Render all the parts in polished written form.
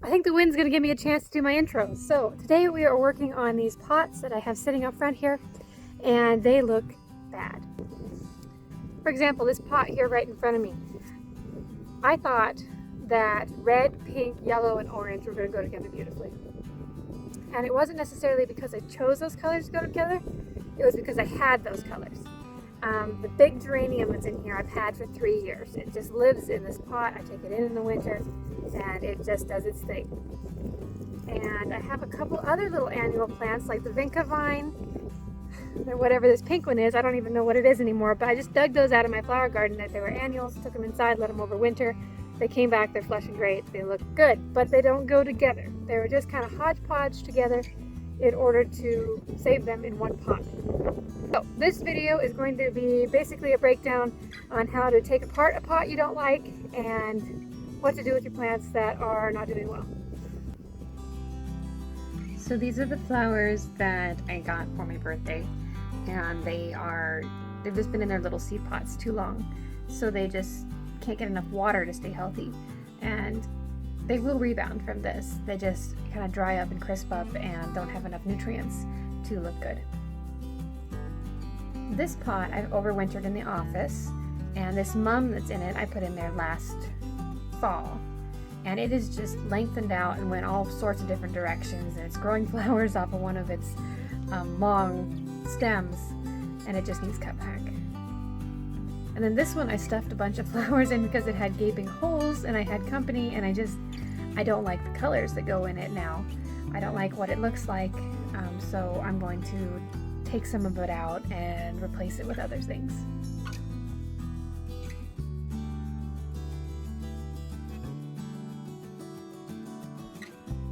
I think the wind's gonna give me a chance to do my intro. So today we are working on these pots that I have sitting up front here, and they look bad. For example, this pot here right in front of me. I thought that red, pink, yellow, and orange were gonna go together beautifully. And it wasn't necessarily because I chose those colors to go together, it was because I had those colors. The big geranium that's in here I've had for 3 years. It just lives in this pot. I take it in the winter and it just does its thing. And I have a couple other little annual plants like the vinca vine, or whatever this pink one is. I don't even know what it is anymore, but I just dug those out of my flower garden that they were annuals, took them inside, let them overwinter. They came back, they're flushing great, they look good, but they don't go together. They were just kind of hodgepodge together in order to save them in one pot. So this video is going to be basically a breakdown on how to take apart a pot you don't like and what to do with your plants that are not doing well. So these are the flowers that I got for my birthday, and they've just been in their little seed pots too long, so they just can't get enough water to stay healthy, and they will rebound from this. They just kind of dry up and crisp up and don't have enough nutrients to look good. This pot I've overwintered in the office, and this mum that's in it I put in there last fall, and it is just lengthened out and went all sorts of different directions, and it's growing flowers off of one of its long stems, and it just needs cut back. And then this one I stuffed a bunch of flowers in because it had gaping holes and I had company, and I don't like the colors that go in it now. I don't like what it looks like, so I'm going to take some of it out and replace it with other things.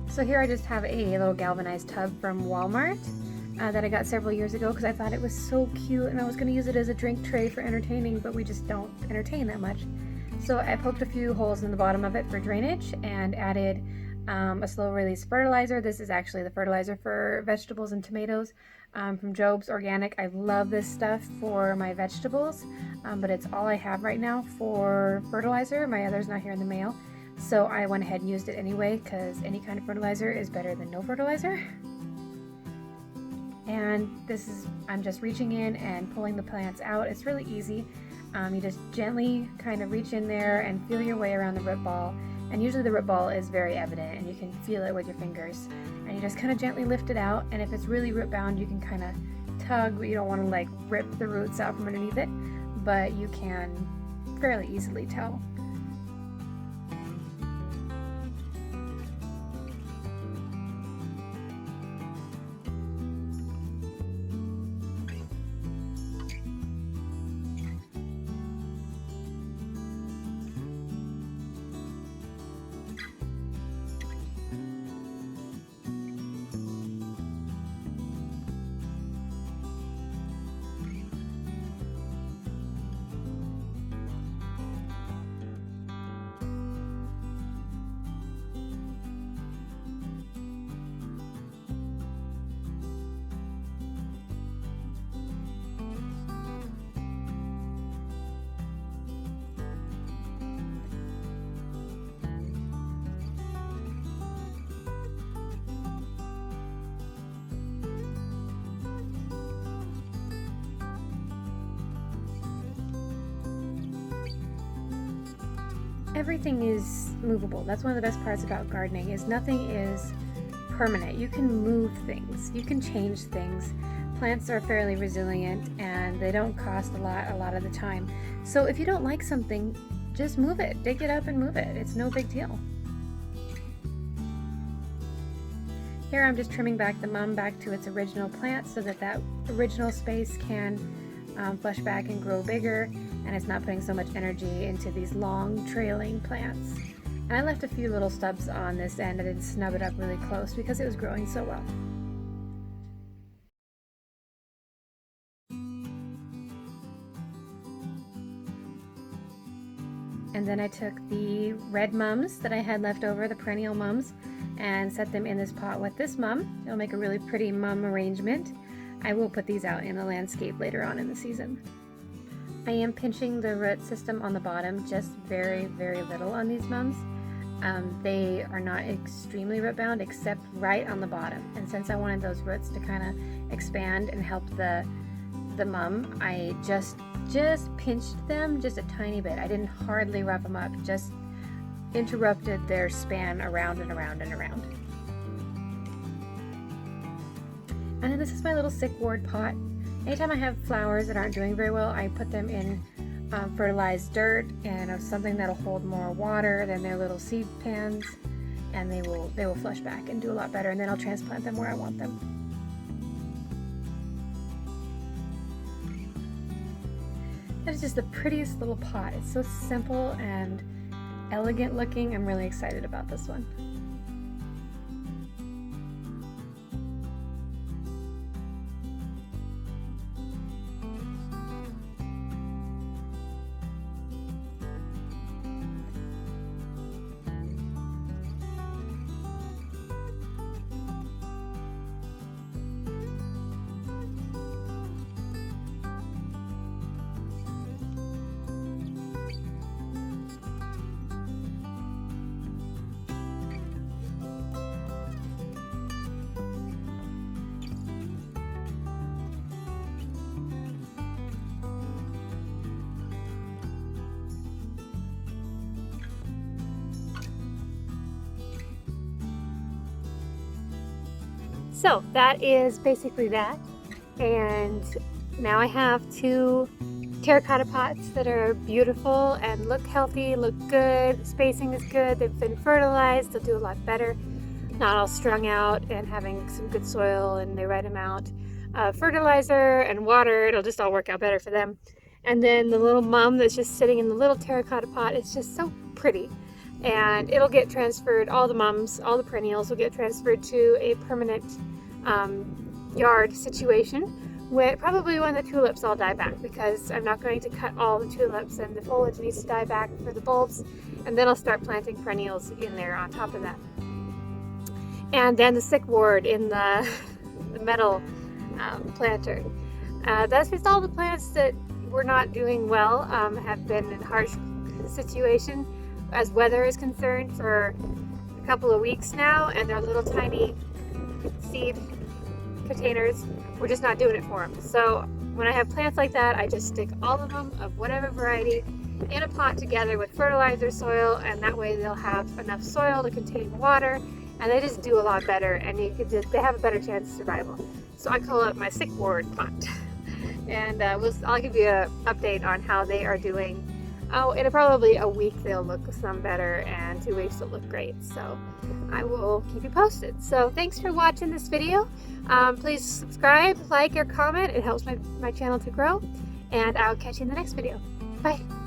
So here I just have a little galvanized tub from Walmart that I got several years ago because I thought it was so cute and I was going to use it as a drink tray for entertaining, but we just don't entertain that much. So I poked a few holes in the bottom of it for drainage and added a slow release fertilizer. This is actually the fertilizer for vegetables and tomatoes from Job's Organic. I love this stuff for my vegetables, but it's all I have right now for fertilizer. My other's not here in the mail. So I went ahead and used it anyway because any kind of fertilizer is better than no fertilizer. And I'm just reaching in and pulling the plants out. It's really easy. You just gently kind of reach in there and feel your way around the root ball. And usually the root ball is very evident and you can feel it with your fingers. And you just kind of gently lift it out. And if it's really root bound, you can kind of tug, but you don't want to like rip the roots out from underneath it. But you can fairly easily tell. Everything is movable. That's one of the best parts about gardening, is nothing is permanent. You can move things, you can change things. Plants are fairly resilient and they don't cost a lot of the time. So if you don't like something, just move it, dig it up and move it. It's no big deal. Here I'm just trimming back the mum back to its original plant so that original space can flush back and grow bigger, and it's not putting so much energy into these long trailing plants. And I left a few little stubs on this end. I didn't snub it up really close because it was growing so well. And then I took the red mums that I had left over, the perennial mums, and set them in this pot with this mum. It'll make a really pretty mum arrangement. I will put these out in the landscape later on in the season. I am pinching the root system on the bottom, just very, very little on these mums. They are not extremely root bound except right on the bottom. And since I wanted those roots to kind of expand and help the mum, I just pinched them just a tiny bit. I didn't hardly rough them up, just interrupted their span around and around and around. And then this is my little sick ward pot. Anytime I have flowers that aren't doing very well, I put them in fertilized dirt and something that'll hold more water than their little seed pans, and they will flush back and do a lot better, and then I'll transplant them where I want them. That is just the prettiest little pot. It's so simple and elegant looking. I'm really excited about this one. So that is basically that, and now I have 2 terracotta pots that are beautiful and look healthy, look good, spacing is good, they've been fertilized, they'll do a lot better, not all strung out, and having some good soil and the right amount of fertilizer and water, it'll just all work out better for them. And then the little mum that's just sitting in the little terracotta pot, it's just so pretty. And it'll get transferred, all the mums, all the perennials will get transferred to a permanent yard situation, probably when the tulips all die back, because I'm not going to cut all the tulips and the foliage needs to die back for the bulbs, and then I'll start planting perennials in there on top of that. And then the sick ward in the metal planter. That's just all the plants that were not doing well, have been in harsh situation as weather is concerned for a couple of weeks now, and they're little tiny seed containers. We're just not doing it for them. So when I have plants like that, I just stick all of them of whatever variety in a pot together with fertilizer soil, and that way they'll have enough soil to contain water, and they just do a lot better, and they have a better chance of survival. So I call it my sick ward pot. And I'll give you an update on how they are doing. Oh, in probably a week they'll look some better, and 2 weeks they'll look great. So I will keep you posted. So thanks for watching this video. Please subscribe, like, or comment. It helps my channel to grow. And I'll catch you in the next video. Bye.